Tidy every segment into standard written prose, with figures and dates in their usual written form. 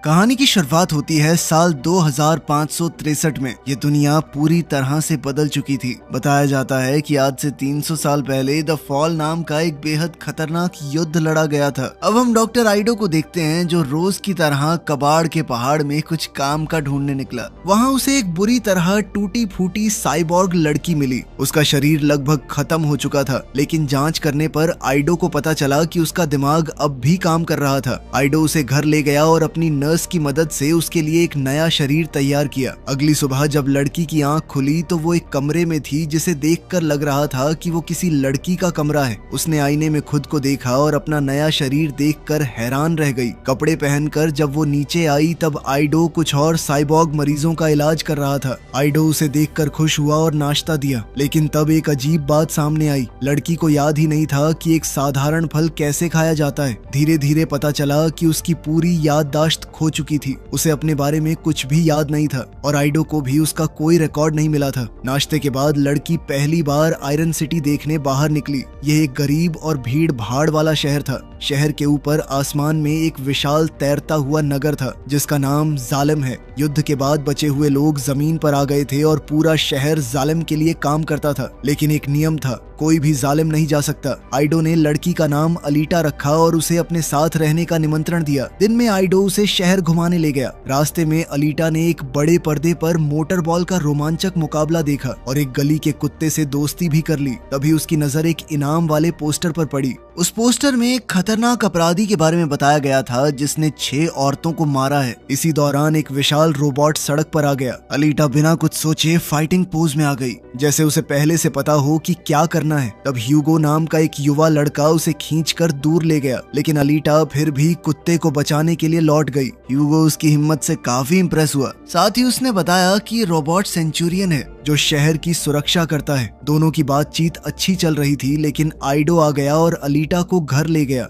कहानी की शुरुआत होती है साल 2563 में। ये दुनिया पूरी तरह से बदल चुकी थी। बताया जाता है कि आज से 300 साल पहले द फॉल नाम का एक बेहद खतरनाक युद्ध लड़ा गया था। अब हम डॉक्टर आइडो को देखते हैं जो रोज की तरह कबाड़ के पहाड़ में कुछ काम का ढूंढने निकला। वहाँ उसे एक बुरी तरह टूटी फूटी साइबॉर्ग लड़की मिली। उसका शरीर लगभग खत्म हो चुका था, लेकिन जांच करने पर आइडो को पता चला कि उसका दिमाग अब भी काम कर रहा था। आइडो उसे घर ले गया और अपनी नर्स की मदद से उसके लिए एक नया शरीर तैयार किया। अगली सुबह जब लड़की की आंख खुली तो वो एक कमरे में थी जिसे देखकर लग रहा था कि वो किसी लड़की का कमरा है। उसने आईने में खुद को देखा और अपना नया शरीर देखकर हैरान रह गई। कपड़े पहनकर जब वो नीचे आई तब आइडो कुछ और साइबॉर्ग मरीजों का इलाज कर रहा था। आइडो उसे देखकर खुश हुआ और नाश्ता दिया, लेकिन तब एक अजीब बात सामने आई। लड़की को याद ही नहीं था कि एक साधारण फल कैसे खाया जाता है। धीरे धीरे पता चला कि उसकी पूरी याददाश्त खो चुकी थी। उसे अपने बारे में कुछ भी याद नहीं था और आइडो को भी उसका कोई रिकॉर्ड नहीं मिला था। नाश्ते के बाद लड़की पहली बार आयरन सिटी देखने बाहर निकली। यह एक गरीब और भीड़ भाड़ वाला शहर था। शहर के ऊपर आसमान में एक विशाल तैरता हुआ नगर था जिसका नाम जालिम है। युद्ध के बाद बचे हुए लोग जमीन पर आ गए थे और पूरा शहर जालिम के लिए काम करता था, लेकिन एक नियम था, कोई भी जालिम नहीं जा सकता। आइडो ने लड़की का नाम अलीटा रखा और उसे अपने साथ रहने का निमंत्रण दिया। दिन में आइडो उसे शहर घुमाने ले गया। रास्ते में अलीटा ने एक बड़े पर्दे पर मोटर बॉल का रोमांचक मुकाबला देखा और एक गली के कुत्ते से दोस्ती भी कर ली। तभी उसकी नजर एक इनाम वाले पोस्टर पर पड़ी। उस पोस्टर में एक खतरनाक अपराधी के बारे में बताया गया था जिसने 6 औरतों को मारा है। इसी दौरान एक विशाल रोबोट सड़क पर आ गया। अलीटा बिना कुछ सोचे फाइटिंग पोज में आ गई, जैसे उसे पहले से पता हो कि क्या करना है। तब ह्यूगो नाम का एक युवा लड़का उसे खींचकर दूर ले गया, लेकिन अलीटा फिर भी कुत्ते को बचाने के लिए लौट गई। ह्यूगो उसकी हिम्मत से काफी इंप्रेस हुआ। साथ ही उसने बताया कि ये रोबोट सेंचुरियन है जो शहर की सुरक्षा करता है। दोनों की बातचीत अच्छी चल रही थी, लेकिन आइडो आ गया और अलीटा को घर ले गया।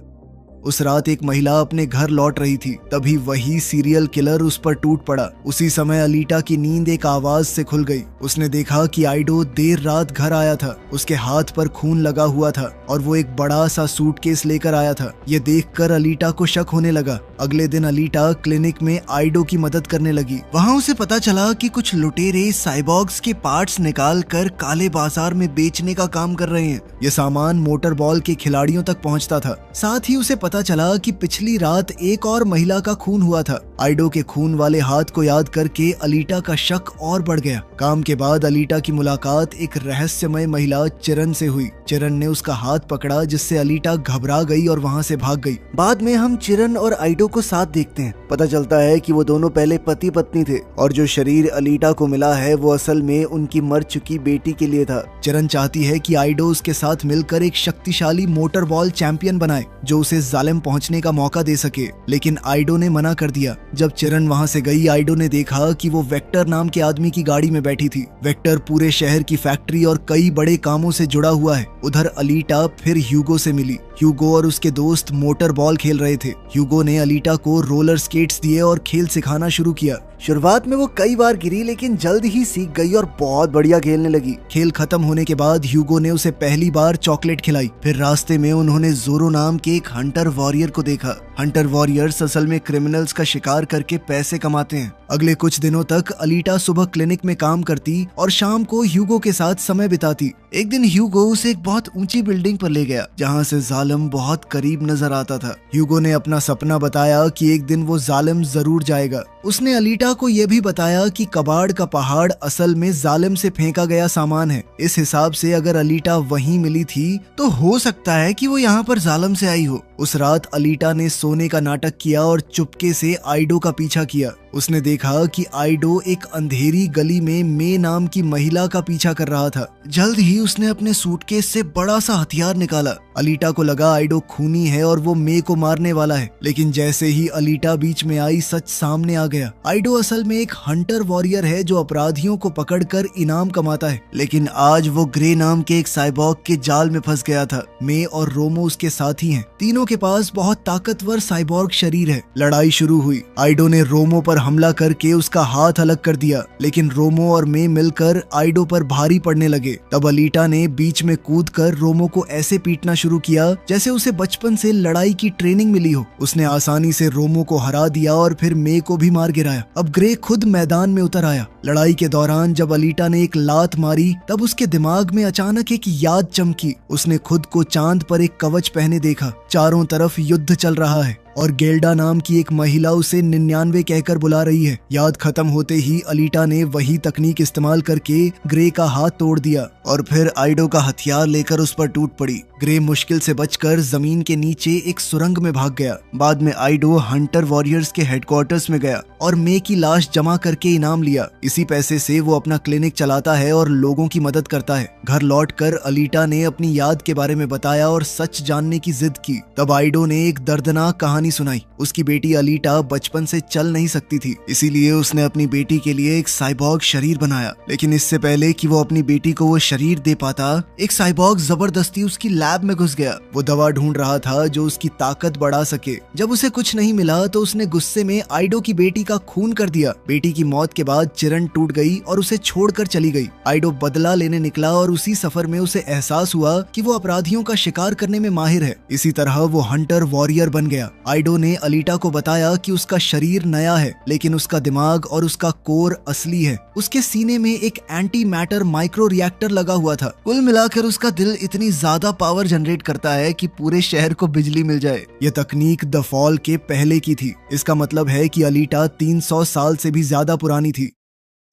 उस रात एक महिला अपने घर लौट रही थी, तभी वही सीरियल किलर उस पर टूट पड़ा। उसी समय अलीटा की नींद एक आवाज से खुल गई। उसने देखा कि आइडो देर रात घर आया था। उसके हाथ पर खून लगा हुआ था और वो एक बड़ा सा सूटकेस लेकर आया था। ये देखकर अलीटा को शक होने लगा। अगले दिन अलीटा क्लिनिक में आइडो की मदद करने लगी। वहाँ उसे पता चला कि कुछ लुटेरे साइबॉर्ग्स के पार्ट्स निकाल कर काले बाजार में बेचने का काम कर रहे हैं। ये सामान मोटर बॉल के खिलाड़ियों तक पहुँचता था। साथ ही उसे पता चला कि पिछली रात एक और महिला का खून हुआ था। आइडो के खून वाले हाथ को याद करके अलीटा का शक और बढ़ गया। काम के बाद अलीटा की मुलाकात एक रहस्यमय महिला चिरन से हुई। चिरन ने उसका हाथ पकड़ा, जिससे अलीटा घबरा गई और वहाँ से भाग गई। बाद में हम चिरन और आइडो को साथ देखते हैं। पता चलता है कि वो दोनों पहले पति पत्नी थे और जो शरीर अलीटा को मिला है वो असल में उनकी मर चुकी बेटी के लिए था। चिरन चाहती है कि आइडो उसके साथ मिलकर एक शक्तिशाली मोटर बॉल चैंपियन बनाए जो उसे जालिम पहुंचने का मौका दे सके, लेकिन आइडो ने मना कर दिया। जब चिरन वहां से गई, आइडो ने देखा कि वो वेक्टर नाम के आदमी की गाड़ी में बैठी थी। वेक्टर पूरे शहर की फैक्ट्री और कई बड़े कामों से जुड़ा हुआ है। उधर अलीटा फिर ह्यूगो से मिली। ह्यूगो और उसके दोस्त मोटर बॉल खेल रहे थे। ह्यूगो ने अलीटा को रोलर स्केट्स दिए और खेल सिखाना शुरू किया। शुरुआत में वो कई बार गिरी, लेकिन जल्द ही सीख गई और बहुत बढ़िया खेलने लगी। खेल खत्म होने के बाद ह्यूगो ने उसे पहली बार चॉकलेट खिलाई। फिर रास्ते में उन्होंने जोरो नाम के एक हंटर वॉरियर को देखा। हंटर वॉरियर्स असल में क्रिमिनल्स का शिकार करके पैसे कमाते हैं। अगले कुछ दिनों तक अलीटा सुबह क्लिनिक में काम करती और शाम को ह्यूगो के साथ समय बिताती। एक दिन ह्यूगो उसे एक बहुत ऊंची बिल्डिंग पर ले गया जहां से जालिम बहुत करीब नजर आता था। ह्यूगो ने अपना सपना बताया कि एक दिन वो जालिम जरूर जाएगा। उसने अलीटा को यह भी बताया कि कबाड़ का पहाड़ असल में जालिम से फेंका गया सामान है। इस हिसाब से अगर अलीटा वहीं मिली थी तो हो सकता है कि वो यहाँ पर जालिम से आई हो। उस रात अलीटा ने सोने का नाटक किया और चुपके से आइडो का पीछा किया। उसने देखा कि आइडो एक अंधेरी गली में मे नाम की महिला का पीछा कर रहा था। जल्द ही उसने अपने सूटकेस से बड़ा सा हथियार निकाला। अलीटा को लगा आइडो खूनी है और वो मे को मारने वाला है, लेकिन जैसे ही अलीटा बीच में आई सच सामने आ गया। आइडो असल में एक हंटर वॉरियर है जो अपराधियों को पकड़कर इनाम कमाता है, लेकिन आज वो ग्रे नाम के एक साइबॉर्ग के जाल में फंस गया था। मे और रोमो उसके साथी हैं। तीनों के पास बहुत ताकतवर साइबॉर्ग शरीर है। लड़ाई शुरू हुई। आइडो ने रोमो पर हमला करके उसका हाथ अलग कर दिया, लेकिन रोमो और मे मिलकर आइडो पर भारी पड़ने लगे। तब अलीटा ने बीच में कूदकर रोमो को ऐसे पीटना शुरू किया जैसे उसे बचपन से लड़ाई की ट्रेनिंग मिली हो। उसने आसानी से रोमो को हरा दिया और फिर मे को भी मार गिराया। अब ग्रे खुद मैदान में उतर आया। लड़ाई के दौरान जब अलीटा ने एक लात मारी तब उसके दिमाग में अचानक एक याद चमकी। उसने खुद को चांद पर एक कवच पहने देखा। चारों तरफ युद्ध चल रहा है और गेल्डा नाम की एक महिला उसे 99 कहकर बुला रही है। याद खत्म होते ही अलीटा ने वही तकनीक इस्तेमाल करके ग्रे का हाथ तोड़ दिया और फिर आइडो का हथियार लेकर उस पर टूट पड़ी। ग्रे मुश्किल से बचकर जमीन के नीचे एक सुरंग में भाग गया। बाद में आइडो हंटर वॉरियर्स के हेडक्वार्टर्स में गया और मे की लाश जमा करके इनाम लिया। इसी पैसे से वो अपना क्लिनिक चलाता है और लोगों की मदद करता है। घर लौटकर अलीटा ने अपनी याद के बारे में बताया और सच जानने की जिद की। तब आइडो ने एक दर्दनाक कहानी सुनाई। उसकी बेटी अलीटा बचपन से चल नहीं सकती थी, इसीलिए उसने अपनी बेटी के लिए एक साइबॉर्ग शरीर बनाया। लेकिन इससे पहले कि वो अपनी बेटी को वो शरीर दे पाता, एक साइबॉर्ग जबरदस्ती उसकी लैब में घुस गया। वो दवा ढूंढ रहा था जो उसकी ताकत बढ़ा सके। जब उसे कुछ नहीं मिला तो उसने गुस्से में आइडो की बेटी का खून कर दिया। बेटी की मौत के बाद चिरन टूट गई और उसे छोड़कर चली गई। आइडो बदला लेने निकला और उसी सफर में उसे एहसास हुआ कि वो अपराधियों का शिकार करने में माहिर है। इसी तरह वो हंटर वॉरियर बन गया। आइडो ने अलीटा को बताया कि उसका शरीर नया है, लेकिन उसका दिमाग और उसका कोर असली है। उसके सीने में एक एंटी मैटर माइक्रो रिएक्टर लगा हुआ था। कुल मिलाकर उसका दिल इतनी ज्यादा पावर जनरेट करता है कि पूरे शहर को बिजली मिल जाए। यह तकनीक द फॉल के पहले की थी। इसका मतलब है कि अलीटा 300 साल से भी ज्यादा पुरानी थी।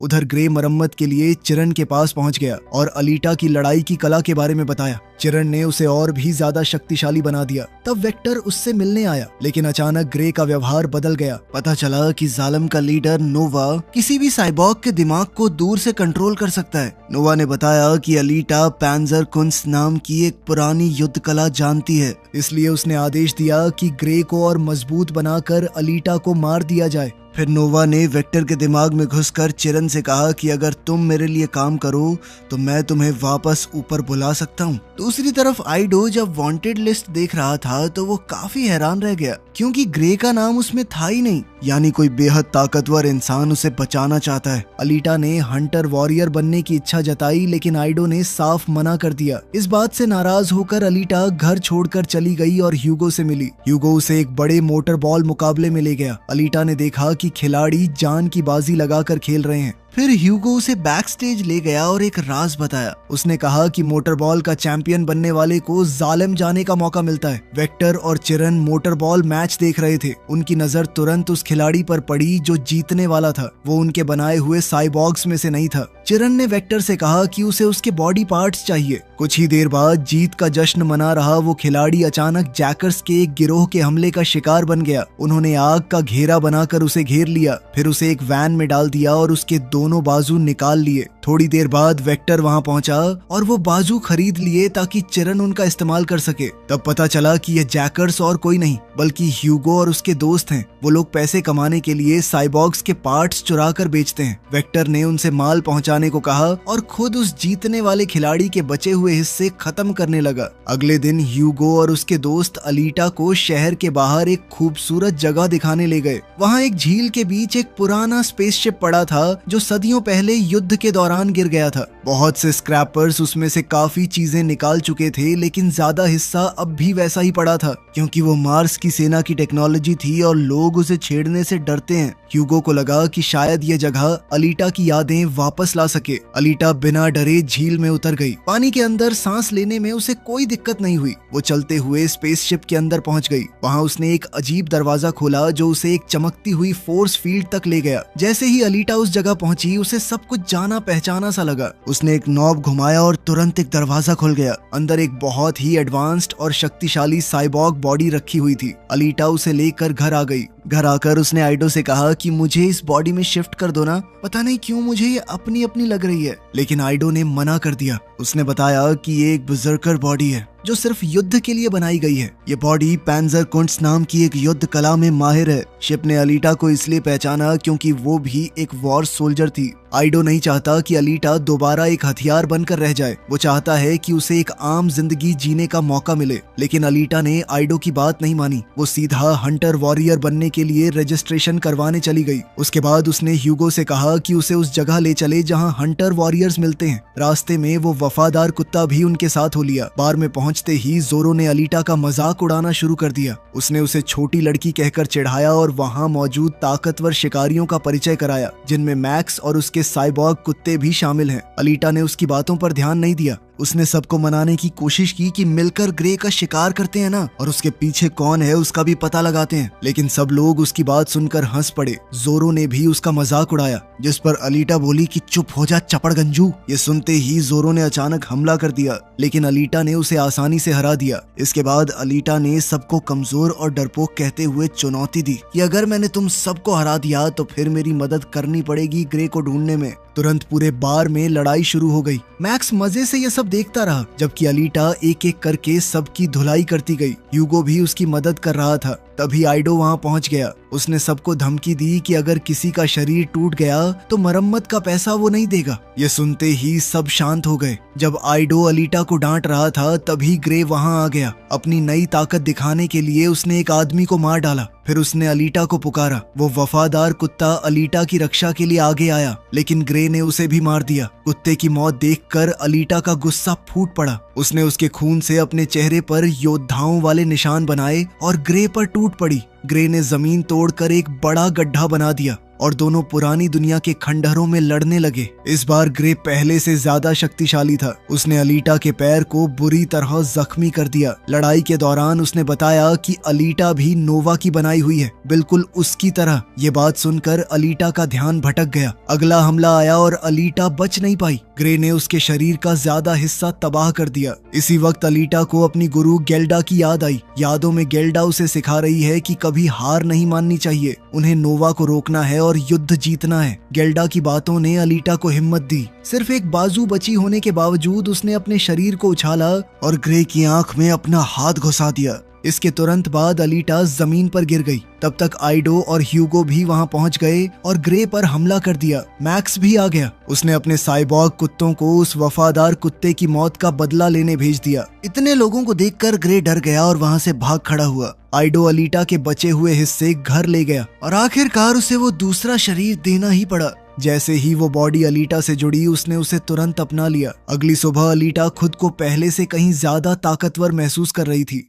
उधर ग्रे मरम्मत के लिए चिरन के पास पहुंच गया और अलीटा की लड़ाई की कला के बारे में बताया। चिरन ने उसे और भी ज्यादा शक्तिशाली बना दिया। तब वेक्टर उससे मिलने आया, लेकिन अचानक ग्रे का व्यवहार बदल गया। पता चला कि जालिम का लीडर नोवा किसी भी साइबॉर्ग के दिमाग को दूर से कंट्रोल कर सकता है। नोवा ने बताया कि अलीटा पैंजर कुंस नाम की एक पुरानी युद्ध कला जानती है, इसलिए उसने आदेश दिया कि ग्रे को और मजबूत बनाकर अलीटा को मार दिया जाए। फिर नोवा ने वेक्टर के दिमाग में घुसकर चिरन से कहा कि अगर तुम मेरे लिए काम करो तो मैं तुम्हें वापस ऊपर बुला सकता हूँ। दूसरी तरफ आइडो जब वांटेड लिस्ट देख रहा था तो वो काफी हैरान रह गया, क्योंकि ग्रे का नाम उसमें था ही नहीं। यानी कोई बेहद ताकतवर इंसान उसे बचाना चाहता है। अलीटा ने हंटर वॉरियर बनने की इच्छा जताई, लेकिन आइडो ने साफ मना कर दिया। इस बात से नाराज होकर अलीटा घर छोड़कर चली गई और ह्यूगो से मिली। ह्यूगो उसे एक बड़े मोटर बॉल मुकाबले में ले गया। अलीटा ने देखा कि खिलाड़ी जान की बाजी लगाकर खेल रहे हैं। फिर ह्यूगो उसे बैक स्टेज ले गया और एक राज बताया। उसने कहा कि मोटरबॉल का चैंपियन बनने वाले को जालिम जाने का मौका मिलता है। वेक्टर और चिरन मोटरबॉल मैच देख रहे थे। उनकी नजर तुरंत उस खिलाड़ी पर पड़ी जो जीतने वाला था। वो उनके बनाए हुए साइबॉर्ग्स में से नहीं था। चिरन ने वेक्टर से कहा कि उसे उसके बॉडी पार्ट्स चाहिए। कुछ ही देर बाद जीत का जश्न मना रहा वो खिलाड़ी अचानक जैकर्स के एक गिरोह के हमले का शिकार बन गया। उन्होंने आग का घेरा बनाकर उसे घेर लिया, फिर उसे एक वैन में डाल दिया और उसके दोनों बाजू निकाल लिए। थोड़ी देर बाद वेक्टर वहां पहुंचा और वो बाजू खरीद लिए ताकि चिरन उनका इस्तेमाल कर सके। तब पता चला कि ये जैकर्स और कोई नहीं बल्कि ह्यूगो और उसके दोस्त हैं। वो लोग पैसे कमाने के लिए साइबॉर्ग्स के पार्ट्स चुरा कर बेचते हैं। वेक्टर ने उनसे माल पहुंचाने को कहा और खुद उस जीतने वाले खिलाड़ी के बचे हुए हिस्से खत्म करने लगा। अगले दिन ह्यूगो और उसके दोस्त अलीटा को शहर के बाहर एक खूबसूरत जगह दिखाने ले गए। वहाँ एक झील के बीच एक पुराना स्पेसशिप पड़ा था जो सदियों पहले युद्ध के दौरान गिर गया था। बहुत से स्क्रैपर्स उसमें से काफी चीजें निकाल चुके थे, लेकिन ज्यादा हिस्सा अब भी वैसा ही पड़ा था, क्योंकि वो मार्स की सेना की टेक्नोलॉजी थी और लोग उसे छेड़ने से डरते हैं। ह्यूगो को लगा कि शायद ये जगह अलीटा की यादें वापस ला सके। अलीटा बिना डरे झील में उतर गई। पानी के अंदर सांस लेने में उसे कोई दिक्कत नहीं हुई। वो चलते हुए स्पेसशिप के अंदर पहुंच गई। वहां उसने एक अजीब दरवाजा खोला जो उसे एक चमकती हुई फोर्स फील्ड तक ले गया। जैसे ही अलीटा उस जगह पहुंची उसे सब कुछ जाना पहचाना सा लगा। उसने एक नॉब घुमाया और तुरंत एक दरवाजा खुल गया। अंदर एक बहुत ही एडवांस्ड और शक्तिशाली साइबॉर्ग बॉडी रखी हुई थी। अलीटा उसे लेकर घर आ गई। घर आकर उसने आइडो से कहा कि मुझे इस बॉडी में शिफ्ट कर दो ना, पता नहीं क्यों मुझे ये अपनी अपनी लग रही है। लेकिन आइडो ने मना कर दिया। उसने बताया कि ये एक बर्जर्कर बॉडी है जो सिर्फ युद्ध के लिए बनाई गई है। ये बॉडी पैंजर कुंट्स नाम की एक युद्ध कला में माहिर है। शिप ने अलीटा को इसलिए पहचाना क्योंकि वो भी एक वॉर सोल्जर थी। आइडो नहीं चाहता कि अलीटा दोबारा एक हथियार बनकर रह जाए। वो चाहता है कि उसे एक आम जिंदगी जीने का मौका मिले, लेकिन अलीटा ने आइडो की बात नहीं मानी। वो सीधा हंटर वॉरियर बनने के लिए रजिस्ट्रेशन करवाने चली गई। उसके बाद उसने ह्यूगो से कहा कि उसे उस जगह ले चले जहाँ हंटर वॉरियर्स मिलते हैं। रास्ते में वो वफादार कुत्ता भी उनके साथ हो लिया। बार में पहुंचते ही जोरो ने अलीटा का मजाक उड़ाना शुरू कर दिया। उसने उसे छोटी लड़की कहकर चिढ़ाया और वहां मौजूद ताकतवर शिकारियों का परिचय कराया, जिनमें मैक्स और उसके साइबॉग कुत्ते भी शामिल हैं। अलीटा ने उसकी बातों पर ध्यान नहीं दिया। उसने सबको मनाने की कोशिश की कि मिलकर ग्रे का शिकार करते हैं ना, और उसके पीछे कौन है उसका भी पता लगाते हैं, लेकिन सब लोग उसकी बात सुनकर हंस पड़े। जोरो ने भी उसका मजाक उड़ाया, जिस पर अलीटा बोली कि चुप हो जा चपड़गंजू। ये सुनते ही जोरो ने अचानक हमला कर दिया, लेकिन अलीटा ने उसे आसानी से हरा दिया। इसके बाद अलीटा ने सबको कमजोर और डरपोक कहते हुए चुनौती दी कि अगर मैंने तुम सबको हरा दिया तो फिर मेरी मदद करनी पड़ेगी ग्रे को ढूंढने में। तुरंत पूरे बार में लड़ाई शुरू हो गई। मैक्स मजे से ये सब देखता रहा, जबकि अलीटा एक एक करके सबकी धुलाई करती गई। ह्यूगो भी उसकी मदद कर रहा था। तभी आइडो वहां पहुंच गया। उसने सबको धमकी दी कि अगर किसी का शरीर टूट गया तो मरम्मत का पैसा वो नहीं देगा। ये सुनते ही सब शांत हो गए। जब आइडो अलीटा को डांट रहा था तभी ग्रे वहां आ गया। अपनी नई ताकत दिखाने के लिए उसने एक आदमी को मार डाला। फिर उसने अलीटा को पुकारा। वो वफादार कुत्ता अलीटा की रक्षा के लिए आगे आया, लेकिन ग्रे ने उसे भी मार दिया। कुत्ते की मौत देखकर अलीटा का गुस्सा फूट पड़ा। उसने उसके खून से अपने चेहरे पर योद्धाओं वाले निशान बनाए और ग्रे पर टूट पड़ी। ग्रे ने जमीन तोड़कर एक बड़ा गड्ढा बना दिया और दोनों पुरानी दुनिया के खंडहरों में लड़ने लगे। इस बार ग्रे पहले से ज्यादा शक्तिशाली था। उसने अलीटा के पैर को बुरी तरह जख्मी कर दिया। लड़ाई के दौरान उसने बताया कि अलीटा भी नोवा की बनाई हुई है, बिल्कुल उसकी तरह। ये बात सुनकर अलीटा का ध्यान भटक गया। अगला हमला आया और अलीटा बच नहीं पाई। ग्रे ने उसके शरीर का ज्यादा हिस्सा तबाह कर दिया। इसी वक्त अलीटा को अपनी गुरु गेल्डा की याद आई। यादों में गेल्डा उसे सिखा रही है कि कभी हार नहीं माननी चाहिए, उन्हें नोवा को रोकना है और युद्ध जीतना है। गेल्डा की बातों ने अलीटा को हिम्मत दी। सिर्फ एक बाजू बची होने के बावजूद उसने अपने शरीर को उछाला और ग्रे की आंख में अपना हाथ घुसा दिया। इसके तुरंत बाद अलीटा जमीन पर गिर गई। तब तक आइडो और ह्यूगो भी वहां पहुंच गए और ग्रे पर हमला कर दिया। मैक्स भी आ गया। उसने अपने साइबॉग कुत्तों को उस वफादार कुत्ते की मौत का बदला लेने भेज दिया। इतने लोगों को देखकर ग्रे डर गया और वहां से भाग खड़ा हुआ। आइडो अलीटा के बचे हुए हिस्से घर ले गया और आखिरकार उसे वो दूसरा शरीर देना ही पड़ा। जैसे ही वो बॉडी अलीटा से जुड़ी उसने उसे तुरंत अपना लिया। अगली सुबह अलीटा खुद को पहले से कहीं ज्यादा ताकतवर महसूस कर रही थी।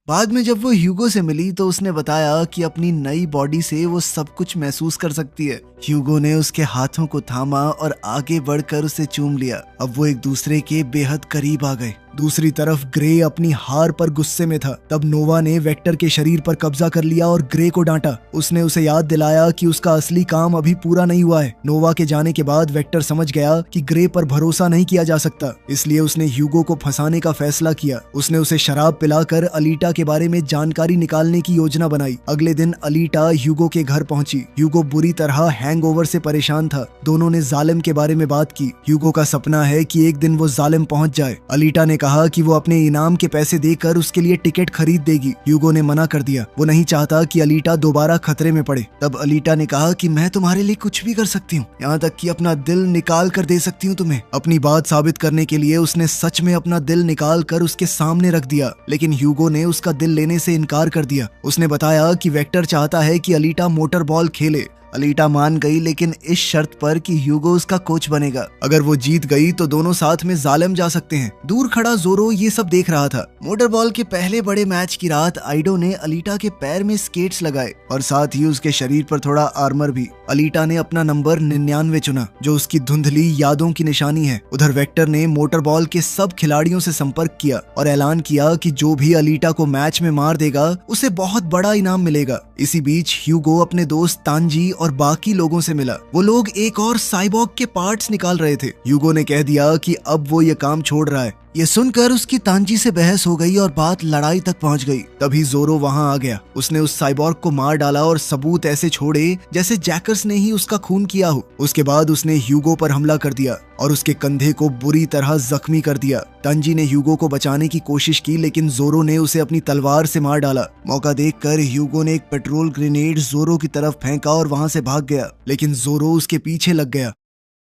बाद में जब वो ह्यूगो से मिली तो उसने बताया कि अपनी नई बॉडी से वो सब कुछ महसूस कर सकती है। ह्यूगो ने उसके हाथों को थामा और आगे बढ़कर उसे चूम लिया। अब वो एक दूसरे के बेहद करीब आ गए। दूसरी तरफ ग्रे अपनी हार पर गुस्से में था। तब नोवा ने वेक्टर के शरीर पर कब्जा कर लिया और ग्रे को डांटा। उसने उसे याद दिलाया कि उसका असली काम अभी पूरा नहीं हुआ है। नोवा के जाने के बाद वेक्टर समझ गया कि ग्रे पर भरोसा नहीं किया जा सकता, इसलिए उसने ह्यूगो को फंसाने का फैसला किया। उसने उसे शराब पिलाकर अलीटा के बारे में जानकारी निकालने की योजना बनाई। अगले दिन अलीटा ह्यूगो के घर पहुंची। ह्यूगो बुरी तरह हैंगओवर से परेशान था। दोनों ने जालिम के बारे में बात की। ह्यूगो का सपना है कि एक दिन वो जालिम पहुंच जाए। अलीटा ने कहा कि वो अपने इनाम के पैसे देकर उसके लिए टिकट खरीद देगी। ह्यूगो ने मना कर दिया। वो नहीं चाहता कि अलीटा दोबारा खतरे में पड़े। तब अलीटा ने कहा कि मैं तुम्हारे लिए कुछ भी कर सकती हूँ, यहाँ तक कि अपना दिल निकाल कर दे सकती हूँ तुम्हें। अपनी बात साबित करने के लिए उसने सच में अपना दिल निकाल कर उसके सामने रख दिया, लेकिन ह्यूगो ने उसका दिल लेने से इनकार कर दिया। उसने बताया कि वेक्टर चाहता है कि अलीटा मोटर बॉल खेले। अलीटा मान गई, लेकिन इस शर्त पर कि ह्यूगो उसका कोच बनेगा। अगर वो जीत गई तो दोनों साथ में जालिम जा सकते हैं। दूर खड़ा जोरो ये सब देख रहा था। मोटर बॉल के पहले बड़े मैच की रात आइडो ने अलीटा के पैर में स्केट्स लगाए और साथ ही उसके शरीर पर थोड़ा आर्मर भी। अलीटा ने अपना नंबर 99 चुना, जो उसकी धुंधली यादों की निशानी है। उधर वेक्टर ने मोटर बॉल के सब खिलाड़ियों से संपर्क किया और ऐलान किया कि जो भी अलीटा को मैच में मार देगा उसे बहुत बड़ा इनाम मिलेगा। इसी बीच ह्यूगो अपने दोस्त तांजी और बाकी लोगों से मिला। वो लोग एक और साइबॉग के पार्ट्स निकाल रहे थे। ह्यूगो ने कह दिया कि अब वो ये काम छोड़ रहा है। ये सुनकर उसकी तांजी से बहस हो गई और बात लड़ाई तक पहुंच गई। तभी जोरो वहां आ गया। उसने उस साइबॉर्ग को मार डाला और सबूत ऐसे छोड़े जैसे जैकर्स ने ही उसका खून किया हो। उसके बाद उसने ह्यूगो पर हमला कर दिया और उसके कंधे को बुरी तरह जख्मी कर दिया। तांजी ने ह्यूगो को बचाने की कोशिश की, लेकिन जोरो ने उसे अपनी तलवार से मार डाला। मौका देखकर ह्यूगो ने एक पेट्रोल ग्रेनेड जोरो की तरफ फेंका और वहां से भाग गया, लेकिन जोरो उसके पीछे लग गया।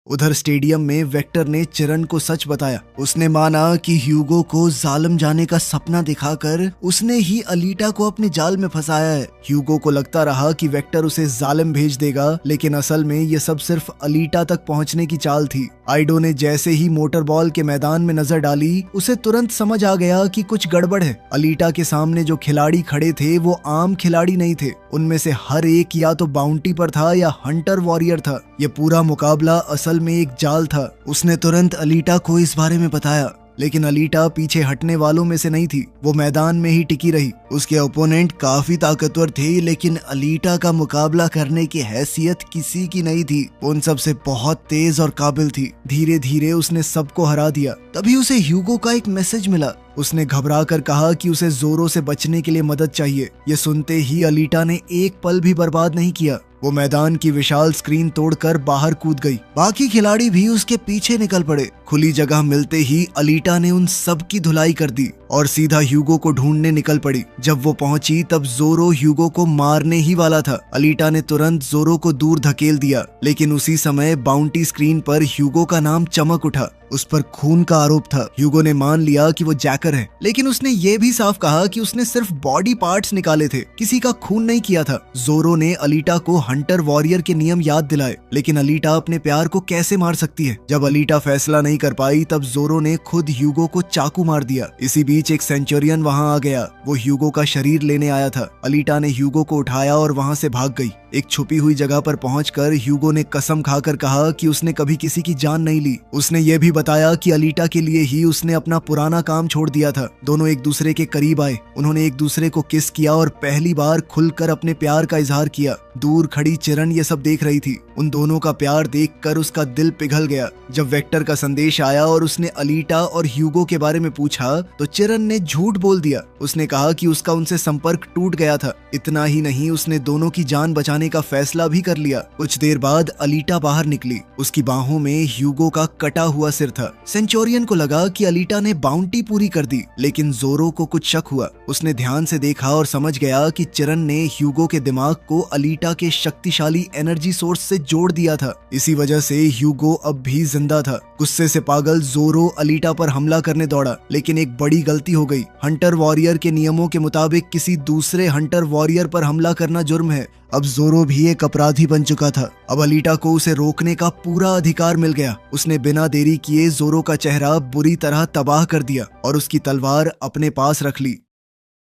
उधर स्टेडियम में वेक्टर ने चिरन को सच बताया। उसने माना कि ह्यूगो को जालिम जाने का सपना दिखाकर उसने ही अलीटा को अपने जाल में फंसाया है। ह्यूगो को लगता रहा कि वेक्टर उसे जालिम भेज देगा, लेकिन असल में ये सब सिर्फ अलीटा तक पहुंचने की चाल थी। आइडो ने जैसे ही मोटर बॉल के मैदान में नजर डाली, उसे तुरंत समझ आ गया कि कुछ गड़बड़ है। अलीटा के सामने जो खिलाड़ी खड़े थे वो आम खिलाड़ी नहीं थे। उनमें से हर एक या तो बाउंटी पर था या हंटर वॉरियर था। ये पूरा मुकाबला असल में एक जाल था। उसने तुरंत अलीटा को इस बारे में बताया, लेकिन अलीटा पीछे हटने वालों में से नहीं थी। वो मैदान में ही टिकी रही। उसके ओपोनेंट काफी ताकतवर थे, लेकिन अलीटा का मुकाबला करने की हैसियत किसी की नहीं थी। उन सब से बहुत तेज और काबिल थी। धीरे धीरे उसने सबको हरा दिया। तभी उसे ह्यूगो का एक मैसेज मिला। उसने घबरा कर कहा कि उसे जोरो से बचने के लिए मदद चाहिए। ये सुनते ही अलीटा ने एक पल भी बर्बाद नहीं किया। वो मैदान की विशाल स्क्रीन तोड़कर बाहर कूद गई। बाकी खिलाड़ी भी उसके पीछे निकल पड़े। खुली जगह मिलते ही अलीटा ने उन सब की धुलाई कर दी और सीधा ह्यूगो को ढूंढने निकल पड़ी। जब वो पहुंची तब जोरो ह्यूगो को मारने ही वाला था। अलीटा ने तुरंत जोरो को दूर धकेल दिया, लेकिन उसी समय बाउंटी स्क्रीन पर ह्यूगो का नाम चमक उठा। उस पर खून का आरोप था। ह्यूगो ने मान लिया कि वो जैकर है, लेकिन उसने ये भी साफ कहा कि उसने सिर्फ बॉडी पार्ट्स निकाले थे, किसी का खून नहीं किया था। जोरो ने अलीटा को हंटर वॉरियर के नियम याद दिलाए, लेकिन अलीटा अपने प्यार को कैसे मार सकती है। जब अलीटा फैसला नहीं कर पाई तब जोरो ने खुद ह्यूगो को चाकू मार दिया। इसी बीच एक सेंचुरियन वहां आ गया। वो ह्यूगो का शरीर लेने आया था। अलीटा ने ह्यूगो को उठाया और वहां से भाग गई। एक छुपी हुई जगह पर पहुंचकर ह्यूगो ने कसम खाकर कहा कि उसने कभी किसी की जान नहीं ली। उसने ये भी बताया कि अलीटा के लिए ही उसने अपना पुराना काम छोड़ दिया था। दोनों एक दूसरे के करीब आए। उन्होंने एक दूसरे को किस किया और पहली बार खुलकर अपने प्यार का इजहार किया। दूर खड़ी चिरन ये सब देख रही थी। उन दोनों का प्यार देखकर उसका दिल पिघल गया। जब वेक्टर का संदेश आया और उसने अलीटा और ह्यूगो के बारे में पूछा तो चिरन ने झूठ बोल दिया। उसने कहा कि उसका उनसे संपर्क टूट गया था। इतना ही नहीं, उसने दोनों की जान बचाने का फैसला भी कर लिया। कुछ देर बाद अलीटा बाहर निकली। उसकी बाहों में ह्यूगो का कटा हुआ सिर था। सेंचुरियन को लगा कि अलीटा ने बाउंटी पूरी कर दी, लेकिन जोरो को कुछ शक हुआ। उसने ध्यान से देखा और समझ गया कि चिरन ने ह्यूगो के दिमाग को अलीटा के शक्तिशाली एनर्जी सोर्स से जोड़ दिया था। इसी वजह से ह्यूगो अब भी जिंदा था। गुस्से से पागल जोरो अलीटा पर हमला करने दौड़ा, लेकिन एक बड़ी गलती हो गई। हंटर वॉरियर के नियमों के मुताबिक किसी दूसरे हंटर वॉरियर पर हमला करना जुर्म है। अब जोरो भी एक अपराधी बन चुका था। अब अलीटा को उसे रोकने का पूरा अधिकार मिल गया। उसने बिना देरी किए जोरो का चेहरा बुरी तरह तबाह कर दिया और उसकी तलवार अपने पास रख ली।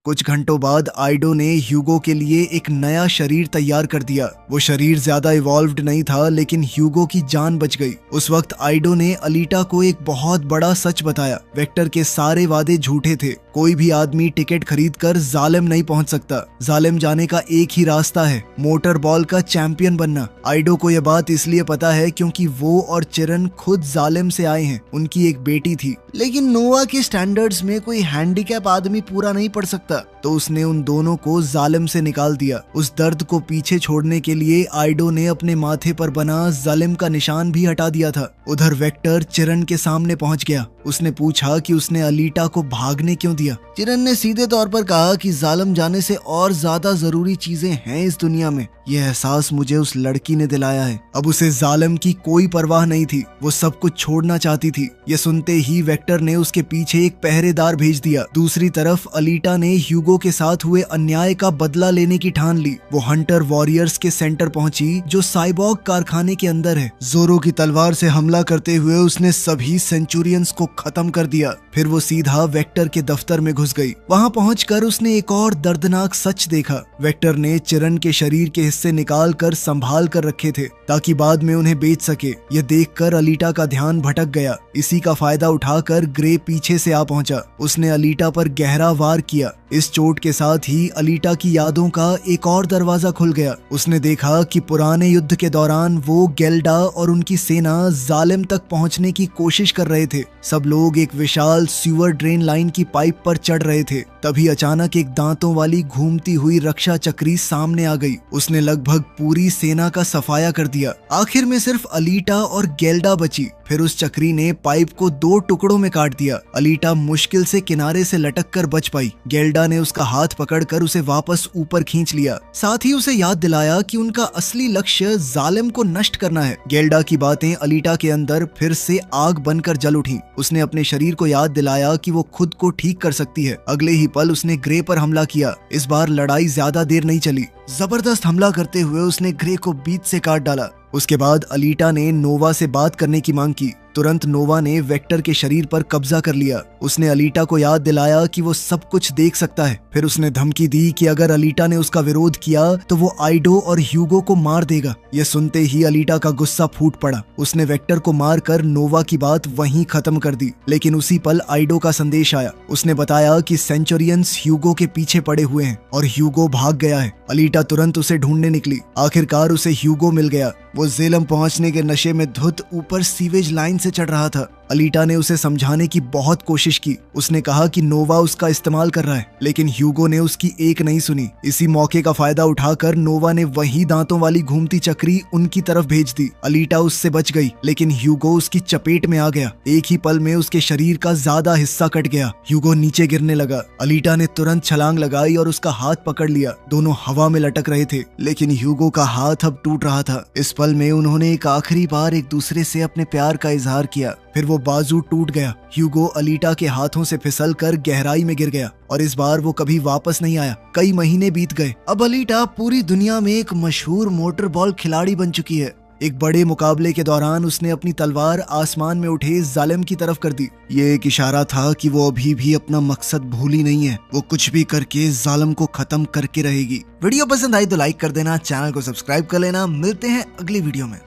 कुछ घंटों बाद आइडो ने ह्यूगो के लिए एक नया शरीर तैयार कर दिया। वो शरीर ज्यादा इवॉल्व्ड नहीं था, लेकिन ह्यूगो की जान बच गई। उस वक्त आइडो ने अलीटा को एक बहुत बड़ा सच बताया। वेक्टर के सारे वादे झूठे थे। कोई भी आदमी टिकट खरीदकर जालिम नहीं पहुंच सकता। जालिम जाने का एक ही रास्ता है, मोटर बॉल का चैंपियन बनना। आइडो को यह बात इसलिए पता है क्योंकि वो और चिरन खुद जालिम से आए हैं। उनकी एक बेटी थी, लेकिन नोवा के स्टैंडर्ड्स में कोई हैंडीकैप आदमी पूरा नहीं पढ़ सकता, तो उसने उन दोनों को जालिम से निकाल दिया। उस दर्द को पीछे छोड़ने के लिए आइडो ने अपने माथे पर बना जालिम का निशान भी हटा दिया था। उधर वेक्टर चिरन के सामने पहुंच गया। उसने पूछा कि उसने अलीटा को भागने क्यों दिया। चिरन ने सीधे तौर पर कहा कि जालिम जाने से और ज्यादा जरूरी चीजें हैं इस दुनिया में। यह एहसास मुझे उस लड़की ने दिलाया है। अब उसे जालिम की कोई परवाह नहीं थी। वो सब कुछ छोड़ना चाहती थी। ये सुनते ही वेक्टर ने उसके पीछे एक पहरेदार भेज दिया। दूसरी तरफ अलीटा ने ह्यूगो के साथ हुए अन्याय का बदला लेने की ठान ली। वो हंटर वॉरियर्स के सेंटर पहुंची, जो साइबॉग कारखाने के अंदर है। जोरो की तलवार से हमला करते हुए उसने सभी सेंचुरियंस को खत्म कर दिया। फिर वो सीधा वेक्टर के दफ्तर में घुस गई। वहां पहुंचकर उसने एक और दर्दनाक सच देखा। वेक्टर ने चिरन के शरीर के हिस्से निकाल कर संभाल कर रखे थे ताकि बाद में उन्हें बेच सके। यह देखकर अलीटा का ध्यान भटक गया। इसी का फायदा उठाकर ग्रे पीछे से आ पहुंचा। उसने अलीटा पर गहरा वार किया। इस चोट के साथ ही अलीटा की यादों का एक और दरवाजा खुल गया। उसने देखा कि पुराने युद्ध के दौरान वो गेल्डा और उनकी सेना जालिम तक पहुंचने की कोशिश कर रहे थे। सब लोग एक विशाल सीवर ड्रेन लाइन की पाइप पर चढ़ रहे थे। तभी अचानक एक दांतों वाली घूमती हुई रक्षा चक्री सामने आ गई। उसने लगभग पूरी सेना का सफाया कर दिया। आखिर में सिर्फ अलीटा और गेल्डा बची। फिर उस चक्री ने पाइप को 2 टुकड़ों में काट दिया। अलीटा मुश्किल से किनारे से लटक कर बच पाई। गेल्डा ने उसका हाथ पकड़कर उसे वापस ऊपर खींच लिया, साथ ही उसे याद दिलाया कि उनका असली लक्ष्य जालिम को नष्ट करना है। गेल्डा की बातें अलीटा के अंदर फिर से आग बनकर जल उठी। उसने अपने शरीर को याद दिलाया कि वो खुद को ठीक कर सकती है। अगले ही पल उसने ग्रे पर हमला किया। इस बार लड़ाई ज्यादा देर नहीं चली। जबरदस्त हमला करते हुए उसने ग्रे को बीच से काट डाला। उसके बाद अलीटा ने नोवा से बात करने की मांग की। तुरंत नोवा ने वेक्टर के शरीर पर कब्जा कर लिया। उसने अलीटा को याद दिलाया कि वो सब कुछ देख सकता है। फिर उसने धमकी दी कि अगर अलीटा ने उसका विरोध किया तो वो आइडो और ह्यूगो को मार देगा। ये सुनते ही अलीटा का गुस्सा फूट पड़ा। उसने वेक्टर को मारकर नोवा की बात वहीं खत्म कर दी। लेकिन उसी पल आइडो का संदेश आया। उसने बताया कि सेंचुरियंस ह्यूगो के पीछे पड़े हुए हैं और ह्यूगो भाग गया है। अलीटा तुरंत उसे ढूंढने निकली। आखिरकार उसे ह्यूगो मिल गया। वो जेलम पहुंचने के नशे में धुत ऊपर सीवेज लाइन से चढ़ रहा था। अलीटा ने उसे समझाने की बहुत कोशिश की। उसने कहा कि नोवा उसका इस्तेमाल कर रहा है, लेकिन ह्यूगो ने उसकी एक नहीं सुनी। इसी मौके का फायदा उठाकर नोवा ने वही दांतों वाली घूमती चक्री उनकी तरफ भेज दी। अलीटा उससे बच गई, लेकिन ह्यूगो उसकी चपेट में आ गया। एक ही पल में उसके शरीर का ज्यादा हिस्सा कट गया। ह्यूगो नीचे गिरने लगा। अलीटा ने तुरंत छलांग लगाई और उसका हाथ पकड़ लिया। दोनों हवा में लटक रहे थे, लेकिन ह्यूगो का हाथ अब टूट रहा था। इस पल में उन्होंने एक आखिरी बार एक दूसरे से अपने प्यार का इजहार किया। फिर वो बाजू टूट गया। ह्यूगो अलीटा के हाथों से फिसलकर गहराई में गिर गया और इस बार वो कभी वापस नहीं आया। कई महीने बीत गए। अब अलीटा पूरी दुनिया में एक मशहूर मोटर बॉल खिलाड़ी बन चुकी है। एक बड़े मुकाबले के दौरान उसने अपनी तलवार आसमान में उठे जालिम की तरफ कर दी। ये एक इशारा था कि वो अभी भी अपना मकसद भूली नहीं है। वो कुछ भी करके जालिम को खत्म करके रहेगी। वीडियो पसंद आई तो लाइक कर देना, चैनल को सब्सक्राइब कर लेना। मिलते हैं अगली वीडियो में।